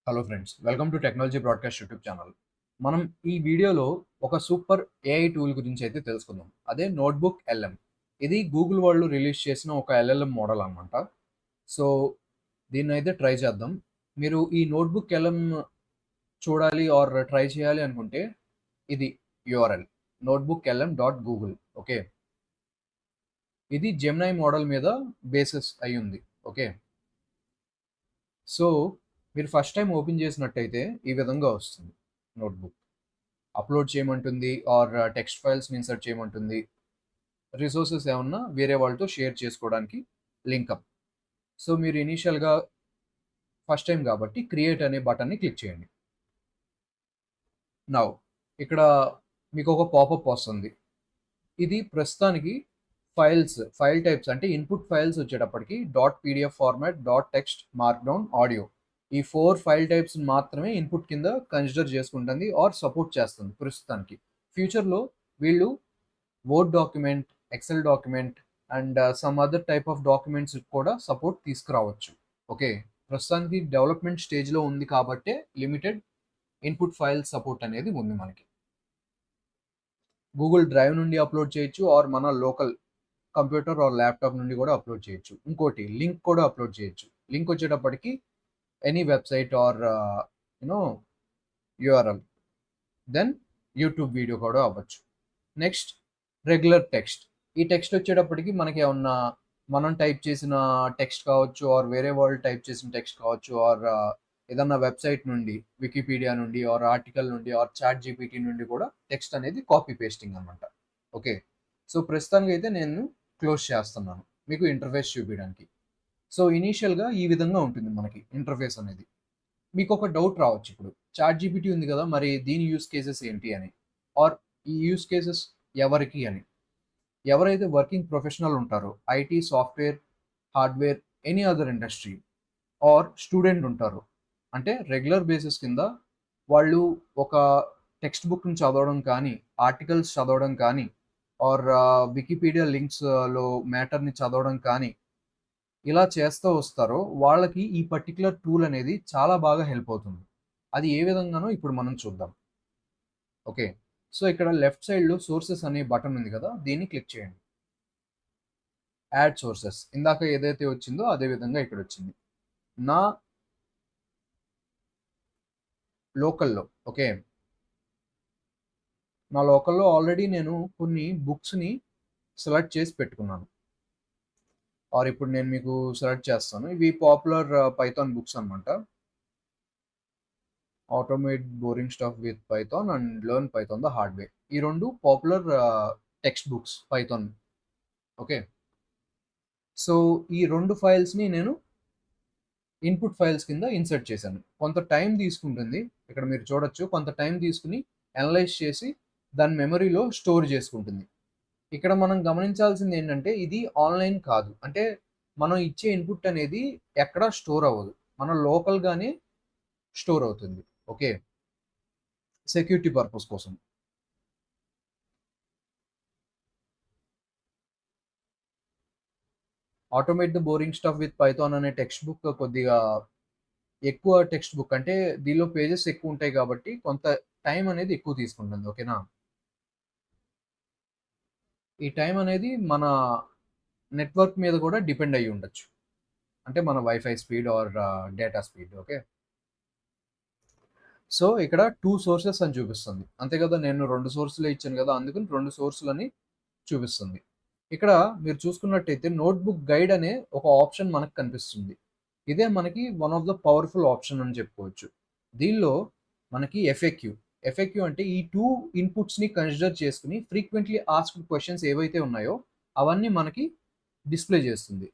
Hello friends, welcome to technology broadcast YouTube channel. మనం ఈ వీడియోలో ఒక సూపర్ ఏఐ టూల్ గురించి అయితే తెలుసుకుందాం. అదే నోట్బుక్ ఎల్ఎం. ఇది గూగుల్ వాళ్ళు రిలీజ్ చేసిన ఒక ఎల్ఎల్ఎం మోడల్ అనమాట. సో దీన్నైతే ట్రై చేద్దాం. మీరు ఈ నోట్బుక్ ఎల్ఎం చూడాలి ఆర్ ట్రై చేయాలి అనుకుంటే ఇది URL notebook LM dot Google. Okay, ఇది జెమినై మోడల్ మీద బేసిస్ అయి ఉంది. ఓకే, సో మీరు ఫస్ట్ టైం ఓపెన్ చేసినట్టయితే ఈ విధంగా వస్తుంది. నోట్బుక్ అప్లోడ్ చేయమంటుంది ఆర్ టెక్స్ట్ ఫైల్స్ని ఇన్సర్ట్ చేయమంటుంది. రిసోర్సెస్ ఏమన్నా వేరే వాళ్ళతో షేర్ చేసుకోవడానికి లింకప్. సో మీరు ఇనీషియల్గా ఫస్ట్ టైం కాబట్టి క్రియేట్ అనే బటన్ని క్లిక్ చేయండి. నౌ ఇక్కడ మీకు ఒక పాపప్ వస్తుంది. ఇది ప్రస్తుతానికి ఫైల్ టైప్స్ అంటే ఇన్పుట్ ఫైల్స్ వచ్చేటప్పటికి dot PDF format, dot text, markdown, audio, ఈ 4 ఫైల్ టైప్స్ మాత్రమే ఇన్పుట్ కింద కన్సిడర్ చేసుకుంటుంది ఆర్ సపోర్ట్ చేస్తుంది ప్రస్తుతానికి. ఫ్యూచర్లో వీళ్ళు word document, Excel document and some other type of documents కూడా సపోర్ట్ తీసుకురావచ్చు. ఓకే, ప్రస్తుతానికి డెవలప్మెంట్ స్టేజ్లో ఉంది కాబట్టే లిమిటెడ్ ఇన్పుట్ ఫైల్ సపోర్ట్ అనేది ఉంది మనకి. గూగుల్ డ్రైవ్ నుండి అప్లోడ్ చేయొచ్చు ఆర్ మన లోకల్ కంప్యూటర్ ఆర్ ల్యాప్టాప్ నుండి కూడా అప్లోడ్ చేయొచ్చు. ఇంకోటి లింక్ కూడా అప్లోడ్ చేయొచ్చు. లింక్ వచ్చేటప్పటికి any website or you know URL, then YouTube video కూడా అవ్వచ్చు. Next regular text. ఈ టెక్స్ట్ వచ్చేటప్పటికి మనకి ఏమన్నా మనం టైప్ చేసిన టెక్స్ట్ కావచ్చు ఆర్ వేరే వాళ్ళు టైప్ చేసిన టెక్స్ట్ కావచ్చు ఆర్ ఏదన్నా వెబ్సైట్ నుండి, వికీపీడియా నుండి ఆర్ ఆర్టికల్ నుండి ఆర్ చాట్ జీపీటీ నుండి కూడా టెక్స్ట్ అనేది కాపీ పేస్టింగ్ అనమాట. ఓకే, సో ప్రస్తుతానికి అయితే నేను క్లోజ్ చేస్తున్నాను మీకు ఇంటర్ఫేస్ చూపించడానికి. సో ఇనీషియల్గా ఈ విధంగా ఉంటుంది మనకి ఇంటర్ఫేస్ అనేది. మీకు ఒక డౌట్ రావచ్చు, ఇప్పుడు చాట్ జీపీటీ ఉంది కదా, మరి దీని యూస్ కేసెస్ ఏంటి అని, ఆర్ ఈ యూస్ కేసెస్ ఎవరికి అని. ఎవరైతే వర్కింగ్ ప్రొఫెషనల్ ఉంటారో, IT, software, hardware, any other industry or student ఉంటారు, అంటే రెగ్యులర్ బేసిస్ కింద వాళ్ళు ఒక టెక్స్ట్ బుక్ని చదవడం కానీ, ఆర్టికల్స్ చదవడం కానీ ఆర్ వికీపీడియా లింక్స్లో మ్యాటర్ని చదవడం కానీ ఇలా చేస్తూ వస్తారో వాళ్ళకి ఈ పర్టికులర్ టూల్ అనేది చాలా బాగా హెల్ప్ అవుతుంది. అది ఏ విధంగానో ఇప్పుడు మనం చూద్దాం. ఓకే, సో ఇక్కడ లెఫ్ట్ సైడ్లో సోర్సెస్ అనే బటన్ ఉంది కదా, దీన్ని క్లిక్ చేయండి. యాడ్ సోర్సెస్ ఇందాక ఏదైతే వచ్చిందో అదే విధంగా ఇక్కడ వచ్చింది. నా లోకల్లో, ఓకే, నా లోకల్లో ఆల్రెడీ నేను కొన్ని బుక్స్ని సెలెక్ట్ చేసి పెట్టుకున్నాను. ఆర్ ఇప్పుడు నేను మీకు సెలెక్ట్ చేస్తాను. ఇవి పాపులర్ పైథాన్ బుక్స్ అనమాట. Automate boring stuff with Python and learn Python the hard way. ఈ రెండు popular text books Python. Okay, so ఈ రెండు ఫైల్స్ని నేను ఇన్పుట్ ఫైల్స్ కింద ఇన్సర్ట్ చేశాను. కొంత టైం తీసుకుంటుంది. ఇక్కడ మీరు చూడొచ్చు, కొంత టైం తీసుకుని అనలైజ్ చేసి దాని మెమరీలో స్టోర్ చేసుకుంటుంది. ఇక్కడ మనం గమనించాల్సింది ఏంటంటే ఇది ఆన్లైన్ కాదు. అంటే మనం ఇచ్చే ఇన్పుట్ అనేది ఎక్కడా స్టోర్ అవ్వదు, మన లోకల్గానే స్టోర్ అవుతుంది. ఓకే, సెక్యూరిటీ పర్పస్ కోసం. Automate the boring stuff with Python అనే టెక్స్ట్ బుక్ కొద్దిగా ఎక్కువ టెక్స్ట్ బుక్, అంటే దీనిలో పేజెస్ ఎక్కువ ఉంటాయి కాబట్టి కొంత టైం అనేది ఎక్కువ తీసుకుంటుంది. ఓకేనా, ఈ టైం అనేది మన నెట్వర్క్ మీద కూడా డిపెండ్ అయ్యి ఉండొచ్చు, అంటే మన wifi speed or data speed. Okay, so ఇక్కడ 2 సోర్సెస్ అని చూపిస్తుంది. అంతే కదా, నేను 2 సోర్సులే ఇచ్చాను కదా, అందుకని 2 సోర్సులని చూపిస్తుంది. ఇక్కడ మీరు చూసుకున్నట్టయితే నోట్బుక్ గైడ్ అనే ఒక ఆప్షన్ మనకు కనిపిస్తుంది. ఇదే మనకి one of the powerful option అని చెప్పుకోవచ్చు. దీనిలో మనకి ఎఫ్ఏక్యూ అంటే ఈ 2 ఇన్పుట్స్ని కన్సిడర్ చేసుకుని ఫ్రీక్వెంట్లీ ఆస్క్డ్ క్వశ్చన్స్ ఏవైతే ఉన్నాయో అవన్నీ మనకి డిస్ప్లే చేస్తుంది.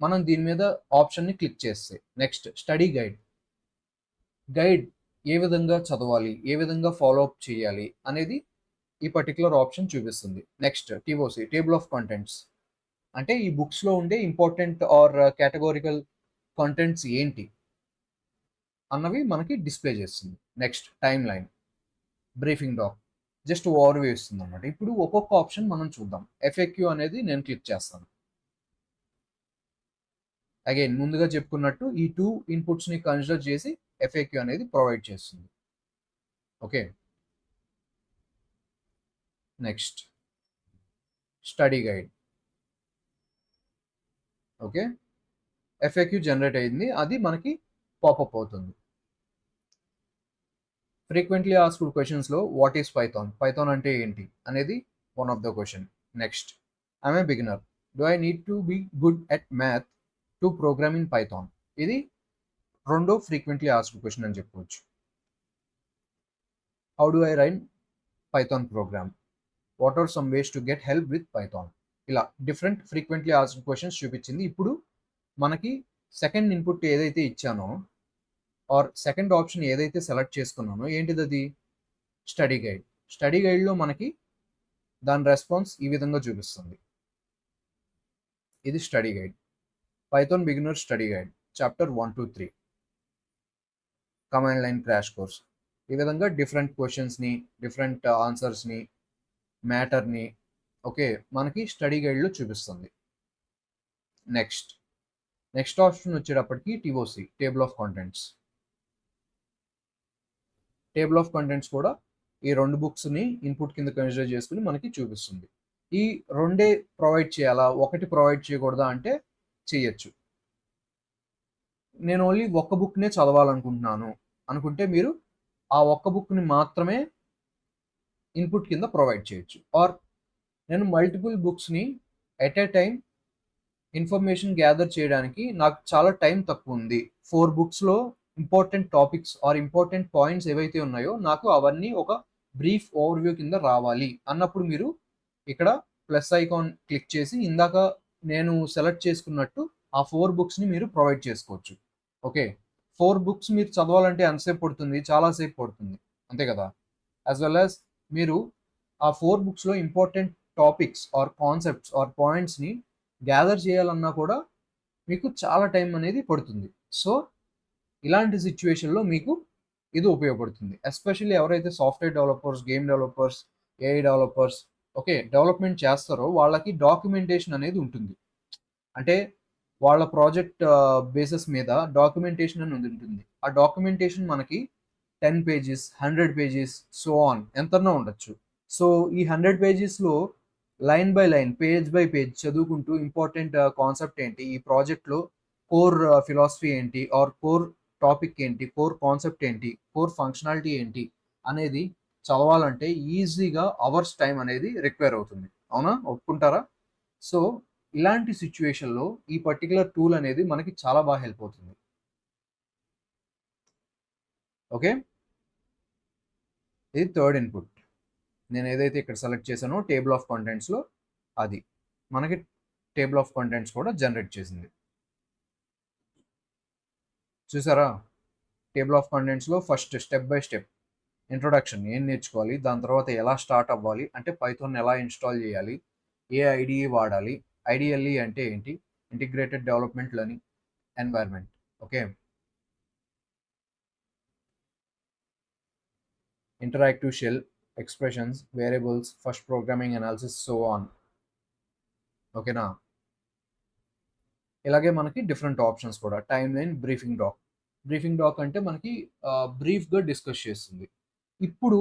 మనం దీని మీద ఆప్షన్ని క్లిక్ చేస్తే నెక్స్ట్ స్టడీ గైడ్ ఏ విధంగా చదవాలి, ఏ విధంగా ఫాలో అప్ చేయాలి అనేది ఈ పర్టికులర్ ఆప్షన్ చూపిస్తుంది. నెక్స్ట్ టీఓసి, టేబుల్ ఆఫ్ కంటెంట్స్, అంటే ఈ బుక్స్లో ఉండే ఇంపార్టెంట్ ఆర్ కేటగోరికల్ కంటెంట్స్ ఏంటి అన్నవి మనకి డిస్ప్లే చేస్తుంది. Next timeline, briefing doc, just overview ఇస్తుంది అన్నమాట. ఇప్పుడు ఒక్కొక్క ఆప్షన్ మనం చూద్దాం. ఎఫ్ఏక్యూ అనేది నేను క్లిక్ చేస్తాను. అగైన్ ముందుగా చెప్పుకున్నట్టు ఈ 2 ఇన్పుట్స్ని కన్సిడర్ చేసి ఎఫ్ఏక్యూ అనేది ప్రొవైడ్ చేస్తుంది. Okay, next study guide. Okay, FAQ generate అయింది, అది మనకి పాపప్ అవుతుంది. ఫ్రీక్వెంట్లీ ఆస్క్డ్ క్వశ్చన్స్లో వాట్ ఈస్ పైథాన్, పైథాన్ అంటే ఏంటి అనేది one of the question. Next, I'm a beginner, do I need to be good at math to program in Python. ఇది రెండో ఫ్రీక్వెంట్లీ ఆస్క్డ్ క్వశ్చన్ అని చెప్పవచ్చు. How do I run Python program, what are some ways to get help with Python. ఇలా different frequently asked questions చూపించింది. ఇప్పుడు మనకి second input ఏదైతే ఇచ్చానో are second option ఏదైతే సెలెక్ట్ చేసుకున్నానో ఏంటిది అది, స్టడీ గైడ్. స్టడీ గైడ్లో మనకి దాని రెస్పాన్స్ ఈ విధంగా చూపిస్తుంది. ఇది study guide, Python beginner study guide, chapter 1 to 3, command line crash course. ఈ విధంగా డిఫరెంట్ క్వశ్చన్స్ని, డిఫరెంట్ ఆన్సర్స్ని, మ్యాటర్ని ఓకే మనకి స్టడీ గైడ్లో చూపిస్తుంది. నెక్స్ట్ ఆప్షన్ వచ్చేటప్పటికి టీఓసి, table of contents. Table of contents కూడా ఈ రెండు బుక్స్ని ఇన్పుట్ కింద కన్సిడర్ చేసుకుని మనకి చూపిస్తుంది. ఈ రెండే ప్రొవైడ్ చేయాలా, ఒకటి ప్రొవైడ్ చేయకూడదా అంటే చేయొచ్చు. నేను ఓన్లీ ఒక్క బుక్నే చదవాలనుకుంటున్నాను అనుకుంటే మీరు ఆ ఒక్క బుక్ని మాత్రమే ఇన్పుట్ కింద ప్రొవైడ్ చేయొచ్చు. ఆర్ నేను మల్టిపుల్ బుక్స్ని at a time information gather చేయడానికి నాకు చాలా టైం తక్కువ ఉంది, 4 బుక్స్లో important topics or important points ఏవైతే ఉన్నాయో నాకు అవన్నీ ఒక బ్రీఫ్ ఓవర్వ్యూ కింద రావాలి అన్నప్పుడు మీరు ఇక్కడ ప్లస్ ఐకాన్ క్లిక్ చేసి ఇందాక నేను సెలెక్ట్ చేసుకున్నట్టు ఆ 4 బుక్స్ని మీరు ప్రొవైడ్ చేసుకోవచ్చు. ఓకే, 4 బుక్స్ మీరు చదవాలంటే ఎంతసేపు పడుతుంది, చాలాసేపు పడుతుంది అంతే కదా. యాజ్ వెల్ యాజ్ మీరు ఆ 4 బుక్స్లో important topics or concepts or పాయింట్స్ని గ్యాదర్ చేయాలన్నా కూడా మీకు చాలా టైం అనేది పడుతుంది. సో ఇలాంటి సిచ్యువేషన్లో మీకు ఇది ఉపయోగపడుతుంది. ఎస్పెషల్లీ ఎవరైతే software developers, game developers, AI developers okay development చేస్తారో వాళ్ళకి డాక్యుమెంటేషన్ అనేది ఉంటుంది. అంటే వాళ్ళ ప్రాజెక్ట్ బేసిస్ మీద డాక్యుమెంటేషన్ అనేది ఉంటుంది. ఆ డాక్యుమెంటేషన్ మనకి 10 pages, 100 pages సో ఆన్ ఎంతన్నా ఉండొచ్చు. సో ఈ 100 pagesలో line by line, page by page చదువుకుంటూ ఇంపార్టెంట్ కాన్సెప్ట్ ఏంటి, ఈ ప్రాజెక్ట్లో కోర్ ఫిలాసఫీ ఏంటి, ఆర్ కోర్ టాపిక్ ఏంటి, కోర్ కాన్సెప్ట్ ఏంటి, కోర్ ఫంక్షనాలిటీ ఏంటి అనేది చదవాలంటే ఈజీగా అవర్స్ టైం అనేది రిక్వైర్ అవుతుంది. అవునా, ఒప్పుకుంటారా? సో ఇలాంటి సిచ్యువేషన్లో ఈ పర్టికులర్ టూల్ అనేది మనకి చాలా బాగా హెల్ప్ అవుతుంది. ఓకే, ఇది థర్డ్ ఇన్పుట్. నేను ఏదైతే ఇక్కడ సెలెక్ట్ చేశానో టేబుల్ ఆఫ్ కంటెంట్స్లో అది మనకి టేబుల్ ఆఫ్ కంటెంట్స్ కూడా జనరేట్ చేసింది. చూసారా, టేబుల్ ఆఫ్ కంటెంట్స్లో first step by step introduction ఏం నేర్చుకోవాలి, దాని తర్వాత ఎలా స్టార్ట్ అవ్వాలి, అంటే పైథాన్ ఎలా ఇన్స్టాల్ చేయాలి, ఏ ఐడిఈ వాడాలి, ఐడిఎల్ఈ అంటే ఏంటి, integrated development learning environment. Okay, interactive shell, expressions, variables, first programming analysis so on. ఓకేనా, ఇలాగే మనకి డిఫరెంట్ ఆప్షన్స్ కూడా. టైమ్ లైన్, బ్రీఫింగ్ డాక్ అంటే మనకి బ్రీఫ్గా డిస్కస్ చేస్తుంది. ఇప్పుడు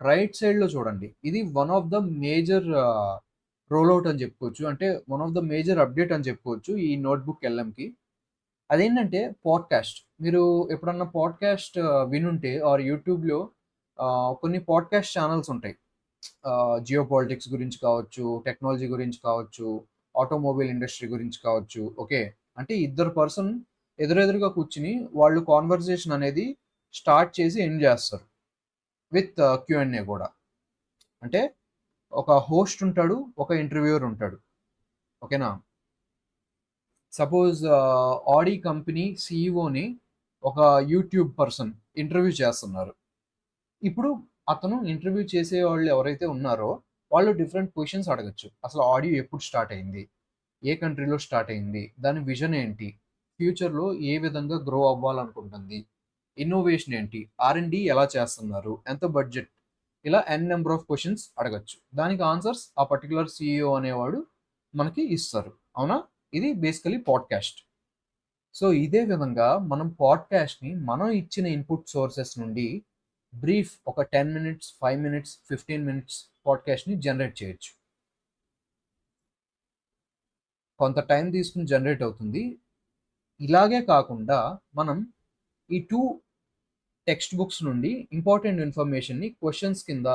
రైట్ సైడ్లో చూడండి, ఇది one of the major rollout అని చెప్పుకోవచ్చు, అంటే one of the major update అని చెప్పుకోవచ్చు ఈ నోట్బుక్ ఎల్ఎంకి. అదేంటంటే పాడ్కాస్ట్. మీరు ఎప్పుడన్నా పాడ్కాస్ట్ వినుంటే ఆర్ యూట్యూబ్లో కొన్ని పాడ్కాస్ట్ ఛానల్స్ ఉంటాయి, జియో పాలిటిక్స్ గురించి కావచ్చు, టెక్నాలజీ గురించి కావచ్చు, ఆటోమొబైల్ ఇండస్ట్రీ గురించి కావచ్చు. ఓకే, అంటే ఇద్దరు పర్సన్ ఎదురెదురుగా కూర్చుని వాళ్ళు కాన్వర్జేషన్ అనేది స్టార్ట్ చేసి ఎండ్ చేస్తారు విత్ Q&A కూడా. అంటే ఒక హోస్ట్ ఉంటాడు, ఒక ఇంటర్వ్యూయర్ ఉంటాడు. ఓకేనా, సపోజ్ ఆడి కంపెనీ సిఇఓని ఒక యూట్యూబ్ పర్సన్ ఇంటర్వ్యూ చేస్తున్నారు. ఇప్పుడు అతను ఇంటర్వ్యూ చేసే వాళ్ళు ఎవరైతే ఉన్నారో వాళ్ళు డిఫరెంట్ క్వశ్చన్స్ అడగచ్చు. అసలు ఆడియో ఎప్పుడు స్టార్ట్ అయింది, ఏ కంట్రీలో స్టార్ట్ అయింది, దాని విజన్ ఏంటి, ఫ్యూచర్లో ఏ విధంగా గ్రో అవ్వాలనుకుంటుంది, ఇన్నోవేషన్ ఏంటి, R&D ఎలా చేస్తున్నారు, ఎంత బడ్జెట్, ఇలా నెంబర్ ఆఫ్ క్వశ్చన్స్ అడగచ్చు. దానికి ఆన్సర్స్ ఆ పర్టికులర్ సిఇఓ అనేవాడు మనకి ఇస్తారు. అవునా, ఇది బేసికలీ పాడ్కాస్ట్. సో ఇదే విధంగా మనం పాడ్కాస్ట్ని మనం ఇచ్చిన ఇన్పుట్ సోర్సెస్ నుండి బ్రీఫ్ ఒక 10 మినిట్స్, 5 మినిట్స్, 15 మినిట్స్ పాడ్కాస్ట్ని జనరేట్ చేయొచ్చు. కొంత టైం తీసుకుని జనరేట్ అవుతుంది. ఇలాగే కాకుండా మనం ఈ 2 టెక్స్ట్ బుక్స్ నుండి ఇంపార్టెంట్ ఇన్ఫర్మేషన్‌ని క్వెషన్స్ కింద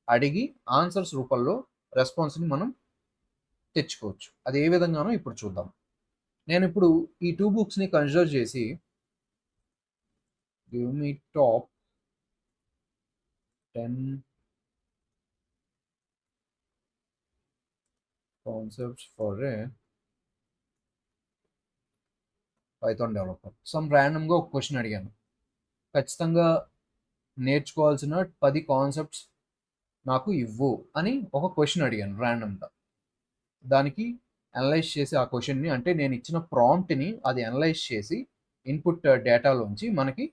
అడిగి ఆన్సర్స్ రూపంలో రెస్పాన్స్‌ని మనం తెచ్చుకోవచ్చు. అది ఏ విధంగానో ఇప్పుడు చూద్దాం. నేనిప్పుడు ఈ 2 బుక్స్‌ని కన్సిడర్ చేసి give me top 10 concepts for a Python developer. ర్యాండమ్‌గా ఒక క్వెషన్ అడిగాను. ఖచ్చితంగా నేర్చుకోవాల్సిన 10 కాన్సెప్ట్స్ నాకు ఇవ్వు అని ఒక క్వెషన్ అడిగాను ర్యాండమ్‌గా. దానికి అనలైజ్ చేసి ఆ క్వెషన్‌ని అంటే నేను ఇచ్చిన ప్రాంప్ట్‌ని అది అనలైజ్ చేసి ఇన్పుట్ డేటాలోంచి మనకి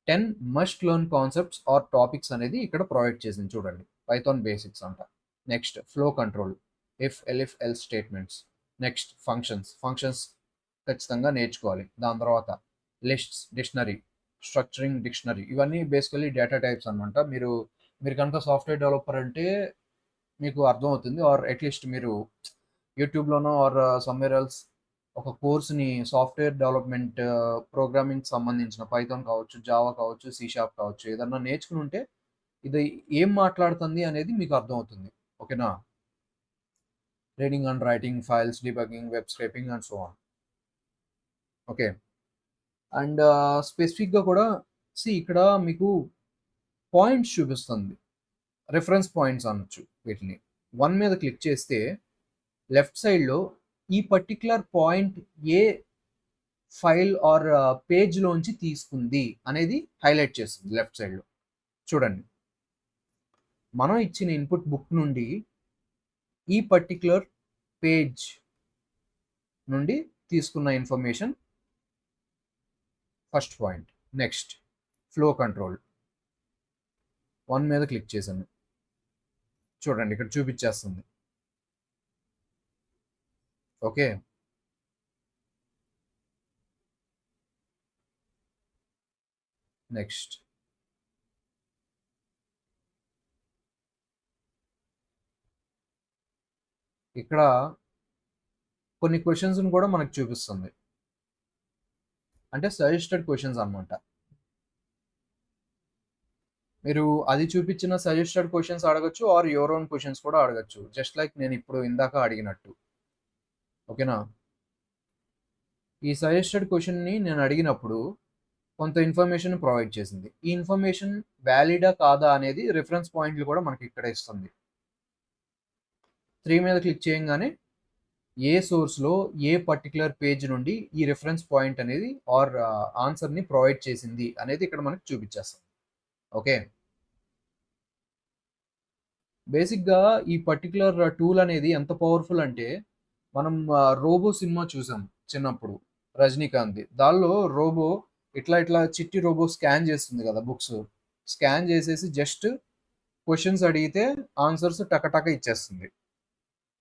10 must learn concepts or topics అనేది ఇక్కడ ప్రొవైడ్ చేసింది చూడండి. పైథాన్ బేసిక్స్ అంట. Next flow control, if, elif, else statements. Next functions ఖచ్చితంగా నేర్చుకోవాలి. దాని తర్వాత లిస్ట్స్, డిక్షనరీ, స్ట్రక్చరింగ్ డిక్షనరీ ఇవన్నీ బేసికల్లీ డేటా టైప్స్ అనమాట. మీరు కనుక సాఫ్ట్‌వేర్ డెవలపర్ అంటే మీకు అర్థమవుతుంది. ఆర్ అట్‌లీస్ట్ మీరు యూట్యూబ్‌లోనో ఆర్ సమ్‌వేర్ ఎల్స్ ఒక కోర్స్‌ని సాఫ్ట్‌వేర్ డెవలప్‌మెంట్ ప్రోగ్రామింగ్‌కి సంబంధించిన పైథాన్ కావచ్చు, జావా కావచ్చు, సి షార్ప్ కావచ్చు ఏదన్నా నేర్చుకునుంటే ఇది ఏం మాట్లాడుతుంది అనేది మీకు అర్థమవుతుంది. ఓకేనా? Reading and writing, files debugging, web scraping and so on. Okay. And స్పెసిఫిక్‌గా కూడా ఇక్కడ మీకు పాయింట్స్ చూపిస్తుంది. రిఫరెన్స్ పాయింట్స్ అనొచ్చు వీటిని. 1 మీద క్లిక్ చేస్తే లెఫ్ట్ సైడ్‌లో ఈ పర్టిక్యులర్ పాయింట్ ఏ ఫైల్ ఆర్ పేజ్‌లోంచి తీసుకుంది అనేది హైలైట్ చేస్తుంది లెఫ్ట్ సైడ్‌లో. చూడండి. మనం ఇచ్చిన ఇన్పుట్ బుక్ నుండి ఈ పర్టిక్యులర్ పేజ్ నుండి తీసుకున్న information first point. Next flow control 1 మీద క్లిక్ చేశాను. చూడండి ఇక్కడ చూపిచ్చేస్తుంది. ఓకే. నెక్స్ట్ ఇక్కడ కొన్ని క్వెషన్స్‌ని కూడా మనకు చూపిస్తుంది. అంటే సజెస్టెడ్ క్వెషన్స్ అన్నమాట. మీరు అది చూపించిన సజెస్టెడ్ క్వెషన్స్ అడగొచ్చు ఆర్ యువర్ ఓన్ క్వెషన్స్ కూడా అడగొచ్చు. జస్ట్ లైక్ నేను ఇప్పుడు ఇందాక అడిగినట్టు. ఓకేనా? ఈ సజెస్టెడ్ క్వెషన్‌ని నేను అడిగినప్పుడు కొంత ఇన్ఫర్మేషన్ ప్రొవైడ్ చేసింది. ఈ ఇన్ఫర్మేషన్ వాలిడా కాదా అనేది రిఫరెన్స్ పాయింట్లు కూడా మనకి ఇక్కడ ఇస్తుంది. 3 మీద క్లిక్ చేయంగానే ఏ సోర్స్‌లో ఏ పర్టిక్యులర్ పేజ్ నుండి ఈ రిఫరెన్స్ పాయింట్ అనేది ఆర్ ఆన్సర్‌ని ప్రొవైడ్ చేసింది అనేది ఇక్కడ మనకు చూపించేస్తుంది. ఓకే. బేసిక్‌గా ఈ పర్టిక్యులర్ టూల్ అనేది ఎంత పవర్‌ఫుల్ అంటే మనం 'రోబో' సినిమా చూసాం చిన్నప్పుడు రజనీకాంత్‌ది. దానిలో రోబో ఇట్లా చిట్టి రోబో స్కాన్ చేస్తుంది కదా బుక్స్. స్కాన్ చేసేసి జస్ట్ క్వెషన్స్ అడిగితే ఆన్సర్స్ టక ఇచ్చేస్తుంది.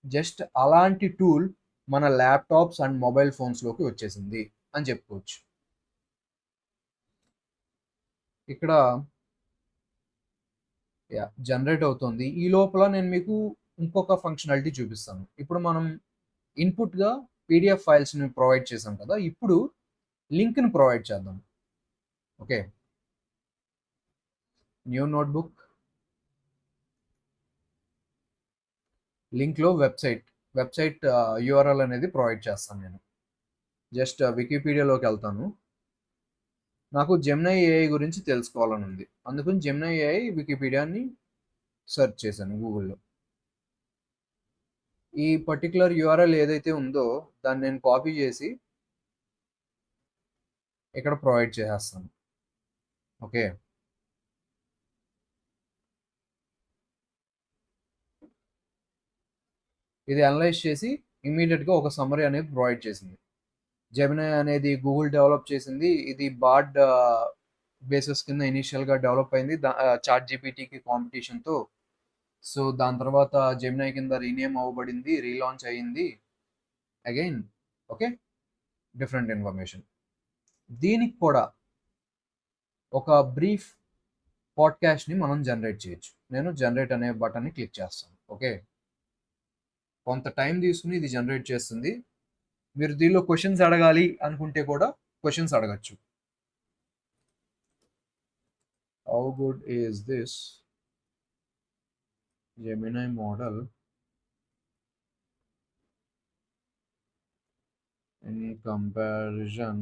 జస్ట్ అలాంటి టూల్ మన ల్యాప్‌టాప్స్ అండ్ మొబైల్ ఫోన్స్‌లోకి వచ్చేసింది అని చెప్పుకోవచ్చు. ఇక్కడ జనరేట్ అవుతుంది. ఈ లోపల నేను మీకు ఇంకొక ఫంక్షనాలిటీ చూపిస్తాను. ఇప్పుడు మనం ఇన్‌పుట్‌గా పీడీఎఫ్ ఫైల్స్‌ని ప్రొవైడ్ చేసాం కదా! ఇప్పుడు లింక్‌ని ప్రొవైడ్ చేద్దాం. ఓకే. New notebook. లింక్‌లో వెబ్‌సైట్ యూఆర్ఎల్ అనేది ప్రొవైడ్ చేస్తాను నేను. జస్ట్ వికీపీడియాలోకెళ్తాను. నాకు జెమినీ ఏఐ గురించి తెలుసుకోవాలని ఉంది. అందుకని జెమినీ ఏఐ వికీపీడియాని సెర్చ్ చేశాను గూగుల్‌లో. ఈ పర్టిక్యులర్ యూఆర్ఎల్ ఏదైతే ఉందో దాన్ని నేను కాపీ చేసి ఇక్కడ ప్రొవైడ్ చేసేస్తాను. ఓకే. ఇది అనలైజ్ చేసి ఇమ్మీడియేట్‌గా ఒక సమ్మరీ అనేది ప్రొవైడ్ చేసింది. జెమినీ అనేది గూగుల్ డెవలప్ చేసింది. ఇది బార్డ్ బేసిస్ కింద ఇనీషియల్‌గా డెవలప్ అయింది. చాట్ జీపీటీకి కాంపిటీషన్‌తో. సో, దాని తర్వాత జెమినీ కింద రీనేమ్ అవ్వబడింది. రీలాంచ్ అయింది. Again okay. Different information. దీనికి కూడా ఒక బ్రీఫ్ పాడ్కాస్ట్ని మనం జనరేట్ చేయొచ్చు. నేను జనరేట్ అనే బటన్ని క్లిక్ చేస్తాను. ఓకే, కొంత టైం తీసుకుని ఇది జనరేట్ చేస్తుంది. మీరు దీనిలో క్వశ్చన్స్ అడగాలి అనుకుంటే కూడా క్వశ్చన్స్ అడగచ్చు. How good is this Gemini model in comparison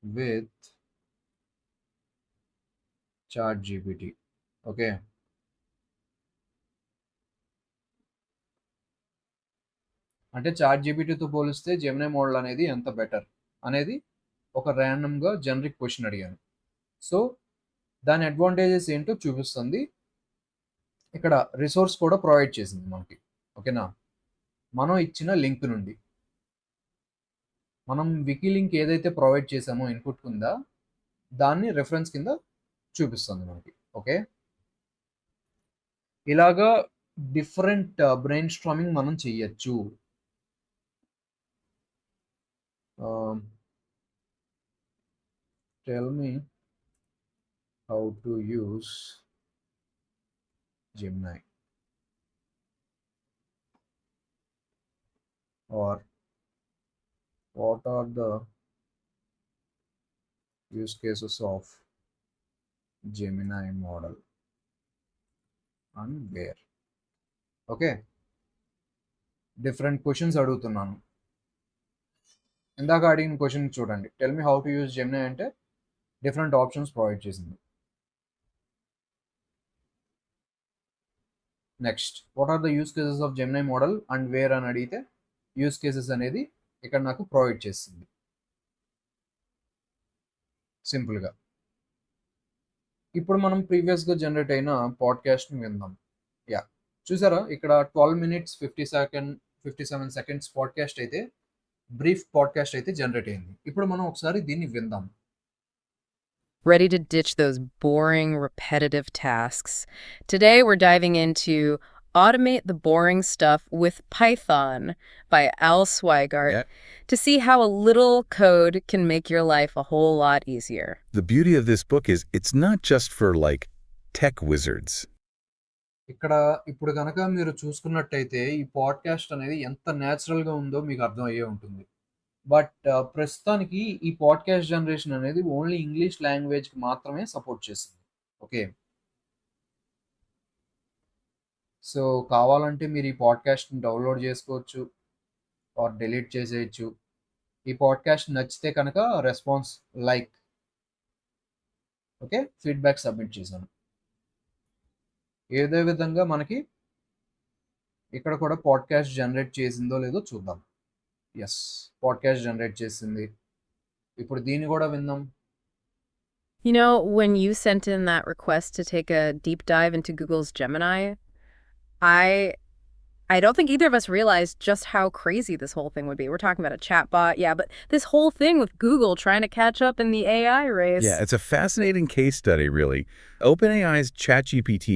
with ChatGPT. Okay, అంటే ChatGPTతో పోలిస్తే జెమినై మోడల్ అనేది ఎంత బెటర్ అనేది ఒక ర్యాండమ్గా జనరిక్ క్వశ్చన్ అడిగాను. సో దాని అడ్వాంటేజెస్ ఏంటో చూపిస్తుంది. ఇక్కడ రిసోర్స్ కూడా ప్రొవైడ్ చేసింది మనకి. ఓకేనా, మనం ఇచ్చిన లింక్ నుండి మనం వికీ లింక్ ఏదైతే ప్రొవైడ్ చేసామో ఇన్పుట్ కింద దాన్ని రెఫరెన్స్ కింద చూపిస్తుంది మనకి. ఓకే, ఇలాగా డిఫరెంట్ బ్రెయిన్ స్ట్రామింగ్ మనం చెయ్యొచ్చు. Tell me how to use Gemini or what are the use cases of Gemini model and where. Okay, different questions అడుగుతున్నాను. ఇందాక అడిగిన క్వశ్చన్ చూడండి, tell me how to use Gemini అంటే different options provide చేసింది. Next, what are the use cases of Gemini model and where అని అడిగితే use cases అనేది ఇక్కడ నాకు ప్రొవైడ్ చేస్తుంది సింపుల్గా. ఇప్పుడు మనం ప్రీవియస్గా జనరేట్ అయిన పాడ్కాస్ట్ని విందాం. యా, చూసారా ఇక్కడ 12 minutes 57 seconds పాడ్కాస్ట్ అయితే, బ్రీఫ్ పాడ్కాస్ట్ అయితే జనరేట్ అయింది. ఇప్పుడు మనం ఒకసారి దీన్ని విందాం. Ready to ditch those boring, repetitive tasks? Today we're diving into Automate the Boring Stuff with Python by Al Swigart to see how a little code can make your life a whole lot easier. The beauty of this book is it's not just for like tech wizards. ఇక్కడ ఇప్పుడు కనుక మీరు చూసుకున్నట్టయితే ఈ podcast అనేది ఎంత న్యాచురల్గా ఉందో మీకు అర్థం అయ్యే ఉంటుంది. బట్ ప్రస్తుతానికి ఈ పాడ్కాస్ట్ జనరేషన్ అనేది ఓన్లీ ఇంగ్లీష్ లాంగ్వేజ్కి మాత్రమే సపోర్ట్ చేస్తుంది. ఓకే, సో కావాలంటే మీరు ఈ పాడ్కాస్ట్ని డౌన్లోడ్ చేసుకోవచ్చు ఆర్ డిలీట్ చేసేయచ్చు. ఈ పాడ్కాస్ట్ నచ్చితే కనుక response like, okay, feedback submit చేశాను. ఏదే విధంగా మనకి ఇక్కడ కూడా పాడ్కాస్ట్ జనరేట్ చేసిందో లేదో చూద్దాం. ఎస్, పాడ్కాస్ట్ జనరేట్ చేసింది. ఇప్పుడు దీన్ని కూడా విందాం. You know, when you sent in that request to take a deep dive into Google's Gemini, I don't think either of us realized just how crazy this whole thing would be. We're talking about a chatbot, yeah, but this whole thing with Google trying to catch up in the AI race. Yeah, it's a fascinating case study, really. OpenAI's ChatGPT.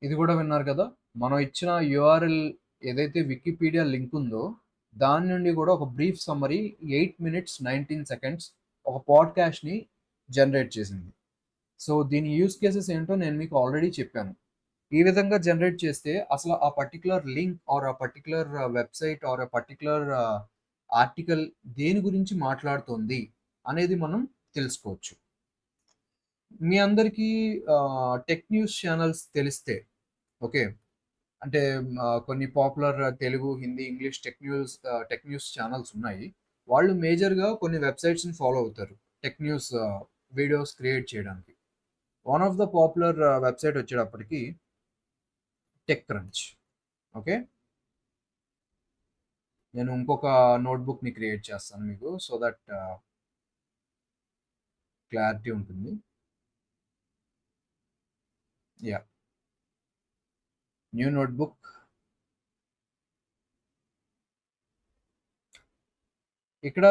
ఇది కూడా విన్నారు కదా, మనం ఇచ్చిన URL ఏదైతే Wikipedia link ఉందో దాని నుండి కూడా ఒక బ్రీఫ్ సమ్మరీ 8 minutes 19 seconds ఒక పాడ్కాస్ట్ని జనరేట్ చేసింది. సో దీని యూస్ కేసెస్ ఏంటో నేను మీకు ఆల్రెడీ చెప్పాను. ఈ విధంగా జనరేట్ చేస్తే అసలు ఆ పర్టికులర్ లింక్ ఆర్ ఆ పర్టికులర్ వెబ్సైట్ ఆర్ ఆ పర్టికులర్ ఆర్టికల్ దేని గురించి మాట్లాడుతుంది అనేది మనం తెలుసుకోవచ్చు. మీ అందరికీ టెక్ న్యూస్ ఛానల్స్ తెలిస్తే, ఓకే, అంటే కొన్ని popular Telugu, Hindi, English tech news channels ఉన్నాయి. వాళ్ళు మేజర్గా కొన్ని వెబ్సైట్స్ని ఫాలో అవుతారు టెక్ న్యూస్ వీడియోస్ క్రియేట్ చేయడానికి. One of the popular website వచ్చేటప్పటికి టెక్ క్రంచ్. ఓకే, నేను ఇంకొక నోట్బుక్ని క్రియేట్ చేస్తాను మీకు, సో దట్ క్లారిటీ ఉంటుంది. Yeah, new notebook. ఇక్కడ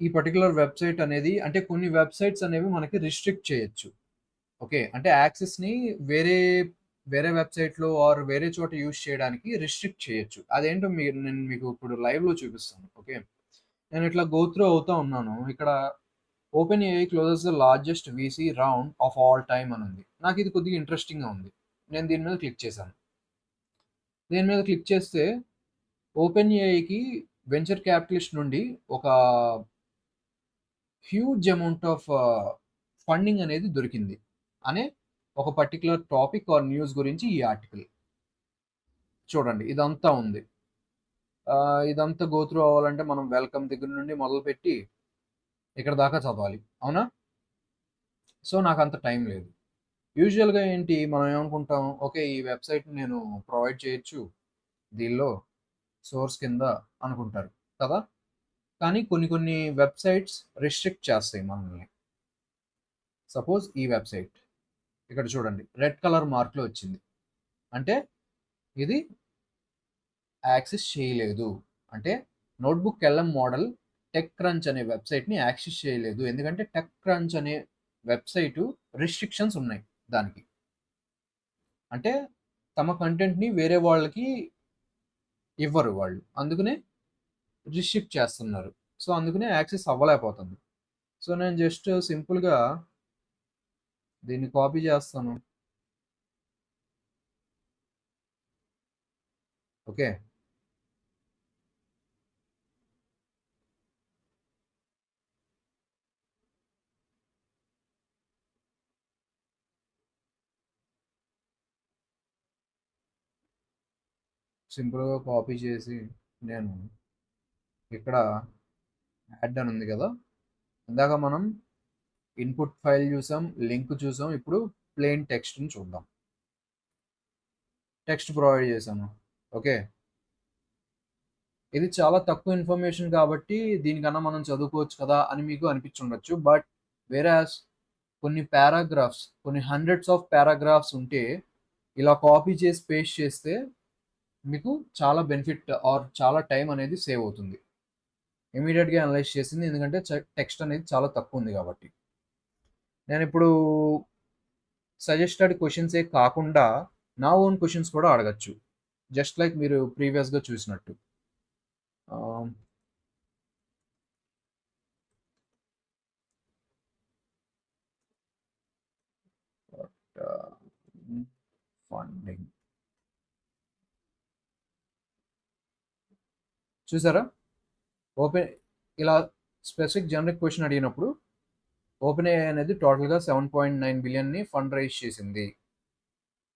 ఈ పర్టికులర్ వెబ్సైట్ అనేది, అంటే కొన్ని వెబ్సైట్స్ అనేవి మనకి రిస్ట్రిక్ట్ చేయొచ్చు. ఓకే, అంటే యాక్సెస్ని వేరే వేరే వెబ్‌సైట్‌లో ఆర్ వేరే చోట యూజ్ చేయడానికి రిస్ట్రిక్ట్ చేయొచ్చు. అదేంటో నేను మీకు ఇప్పుడు లైవ్‌లో చూపిస్తాను. ఓకే. నేను ఇట్లా గో త్రూ అవుతా ఉన్నాను. ఇక్కడ open AI closes the largest VC round of all time అని ఉంది. నాకు ఇది కొద్దిగా ఇంట్రెస్టింగ్‌గా ఉంది. నేను దీని మీద క్లిక్ చేశాను. దీని మీద క్లిక్ చేస్తే ఓపెన్ ఏఐకి వెంచర్ క్యాపిటలిస్ట్ నుండి ఒక హ్యూజ్ అమౌంట్ ఆఫ్ ఫండింగ్ అనేది దొరికింది అనే ఒక పర్టిక్యులర్ టాపిక్ ఆర్ న్యూస్ గురించి ఈ ఆర్టికల్. చూడండి ఇదంతా ఉంది. ఇదంతా గో త్రూ అవ్వాలంటే మనం వెల్కమ్ దగ్గర నుండి మొదలుపెట్టి ఇక్కడ దాకా చదవాలి. అవునా? సో నాకంత టైం లేదు. యూజువల్‌గా ఏంటి మనం ఏమనుకుంటాం, ఓకే ఈ వెబ్‌సైట్‌ని నేను ప్రొవైడ్ చేయొచ్చు దీనిలో సోర్స్ కింద అనుకుంటారు కదా! కానీ కొన్ని కొన్ని వెబ్‌సైట్స్ రిస్ట్రిక్ట్ చేస్తాయి మనల్ని. సపోజ్ ఈ వెబ్‌సైట్ ఇక్కడ చూడండి రెడ్ కలర్ మార్క్‌లో వచ్చింది. అంటే ఇది యాక్సెస్ చేయలేదు. అంటే notebook LM model tech crunch అనే వెబ్‌సైట్‌ని యాక్సెస్ చేయలేదు. ఎందుకంటే టెక్ క్రంచ్ అనే వెబ్‌సైటు రిస్ట్రిక్షన్స్ ఉన్నాయి దానికి. అంటే తమ కంటెంట్‌ని వేరే వాళ్ళకి ఇవ్వరు వాళ్ళు. అందుకనే రిస్ట్రిక్ట్ చేస్తున్నారు. సో, అందుకనే యాక్సెస్ అవ్వలేకపోతుంది. సో, నేను జస్ట్ సింపుల్‌గా దీన్ని కాపీ చేస్తాను. ఓకే. సింపుల్‌గా కాపీ చేసి నేను ఇక్కడ యాడ్ అని ఉంది కదా! ఇందాక మనం ఇన్‌పుట్ ఫైల్ చూసాం, లింక్ చూసాం. ఇప్పుడు ప్లెయిన్ టెక్స్ట్‌ని చూద్దాం. టెక్స్ట్ ప్రొవైడ్ చేశాను. ఓకే. ఇది చాలా తక్కువ ఇన్ఫర్మేషన్ కాబట్టి దీనికన్నా మనం చదువుకోవచ్చు కదా అని మీకు అనిపించుండొచ్చు. బట్ వేరాస్ కొన్ని పారాగ్రాఫ్స్, కొన్ని హండ్రెడ్స్ ఆఫ్ పారాగ్రాఫ్స్ ఉంటే ఇలా కాపీ చేసి పేస్ట్ చేస్తే మీకు చాలా బెనిఫిట్ ఆర్ చాలా టైం అనేది సేవ్ అవుతుంది. ఇమ్మీడియేట్‌గా అనలైజ్ చేసింది. ఎందుకంటే టెక్స్ట్ అనేది చాలా తక్కువ ఉంది కాబట్టి. నేనిప్పుడు సజెస్టెడ్ క్వెషన్సే కాకుండా నా ఓన్ క్వెషన్స్ కూడా అడగొచ్చు. జస్ట్ లైక్ మీరు ప్రీవియస్‌గా చూసినట్టు. ఆహ్, ఫండింగ్ చూసారా? ఓపెన్ ఇలా స్పెసిఫిక్ జనరిక్ క్వెషన్ అడిగినప్పుడు ఓపెన్ ఏఐ అనేది టోటల్‌గా 7.9 బిలియన్‌ని ఫండ్ రైజ్ చేసింది.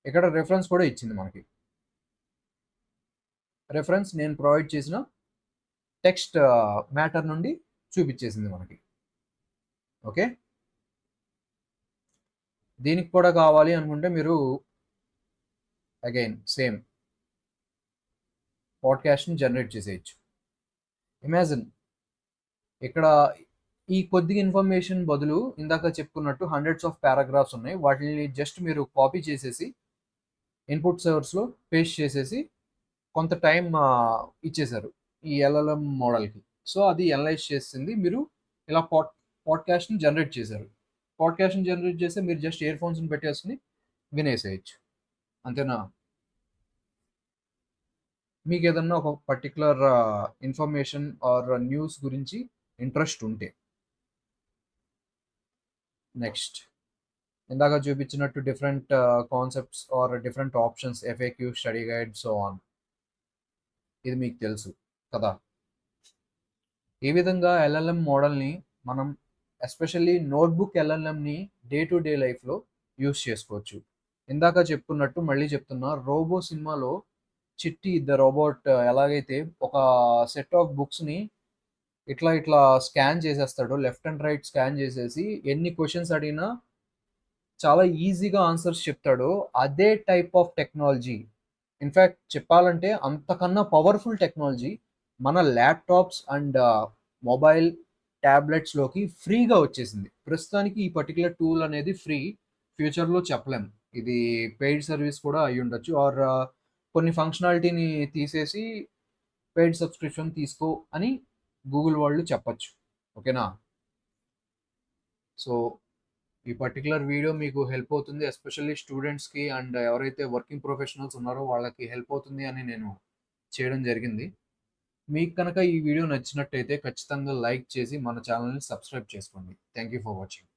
ఇక్కడ రిఫరెన్స్ కూడా ఇచ్చింది మనకి. రిఫరెన్స్ నేను ప్రొవైడ్ చేసిన టెక్స్ట్ మ్యాటర్ నుండి చూపిచ్చేసింది మనకి. ఓకే. దీనికి కూడా కావాలి అనుకుంటే మీరు అగైన్ సేమ్ పాడ్‌కాస్ట్‌ని జనరేట్ చేసేయొచ్చు. ఇమాజిన్ ఇక్కడ ఈ కొద్దిగా ఇన్ఫర్మేషన్ బదులు ఇందాక చెప్పుకున్నట్టు హండ్రెడ్స్ ఆఫ్ పారాగ్రాఫ్స్ ఉన్నాయి. వాటిని జస్ట్ మీరు కాపీ చేసేసి ఇన్‌పుట్ సోర్స్‌లో పేస్ట్ చేసేసి కొంత టైం ఇచ్చేశారు ఈ ఎల్ఎల్ఎం మోడల్‌కి. సో, అది అనలైజ్ చేసింది. మీరు ఇలా పాడ్‌కాస్ట్‌ని జనరేట్ చేశారు. పాడ్‌కాస్ట్‌ని జనరేట్ చేస్తే మీరు జస్ట్ ఇయర్ ఫోన్స్‌ని పెట్టేసుకొని వినేసేయొచ్చు. అంతేనా? మీకేదన్నా ఒక పర్టిక్యులర్ ఇన్ఫర్మేషన్ ఆర్ న్యూస్ గురించి ఇంట్రెస్ట్ ఉంటే. నెక్స్ట్ ఇందాక చూపించినట్టు different concepts or different options FAQ, study guide so on. ఇది మీకు తెలుసు కదా! ఈ విధంగా ఎల్ఎల్ఎం మోడల్‌ని మనం ఎస్పెషల్లీ నోట్‌బుక్ ఎల్ఎల్ఎంని డే టు డే లైఫ్‌లో యూజ్ చేసుకోవచ్చు. ఇందాక చెప్పుకున్నట్టు మళ్ళీ చెప్తున్నా 'రోబో' సినిమాలో చిట్టి ద రోబోట్ ఎలాగైతే ఒక సెట్ ఆఫ్ బుక్స్‌ని ఇట్లా ఇట్లా స్కాన్ చేసేస్తాడో లెఫ్ట్ అండ్ రైట్ స్కాన్ చేసేసి ఎన్ని క్వెషన్స్ అడిగినా చాలా ఈజీగా ఆన్సర్స్ చెప్తాడో అదే టైప్ ఆఫ్ టెక్నాలజీ. ఇన్‌ఫాక్ట్ చెప్పాలంటే అంతకన్నా పవర్‌ఫుల్ టెక్నాలజీ మన ల్యాప్‌టాప్స్ అండ్ మొబైల్, టాబ్లెట్స్‌లోకి ఫ్రీగా వచ్చేసింది. ప్రస్తుతానికి ఈ పర్టిక్యులర్ టూల్ అనేది ఫ్రీ. ఫ్యూచర్‌లో చెప్పలేం. ఇది పెయిడ్ సర్వీస్ కూడా అయ్యుండొచ్చు ఆర్ కొన్ని ఫంక్షనాలిటీని తీసేసి పెయిడ్ సబ్స్క్రిప్షన్ తీసుకో అని గూగుల్ వాళ్ళు చెప్పొచ్చు. ఓకేనా? సో ఈ పర్టిక్యులర్ వీడియో మీకు హెల్ప్ అవుతుంది. ఎస్పెషల్లీ స్టూడెంట్స్‌కి అండ్ ఎవరైతే వర్కింగ్ ప్రొఫెషనల్స్ ఉన్నారో వాళ్ళకి హెల్ప్ అవుతుంది అని నేను చేయడం జరిగింది. మీకు కనుక ఈ వీడియో నచ్చినట్టయితే ఖచ్చితంగా లైక్ చేసి మన ఛానెల్‌ని సబ్స్క్రైబ్ చేసుకోండి. Thank you for watching.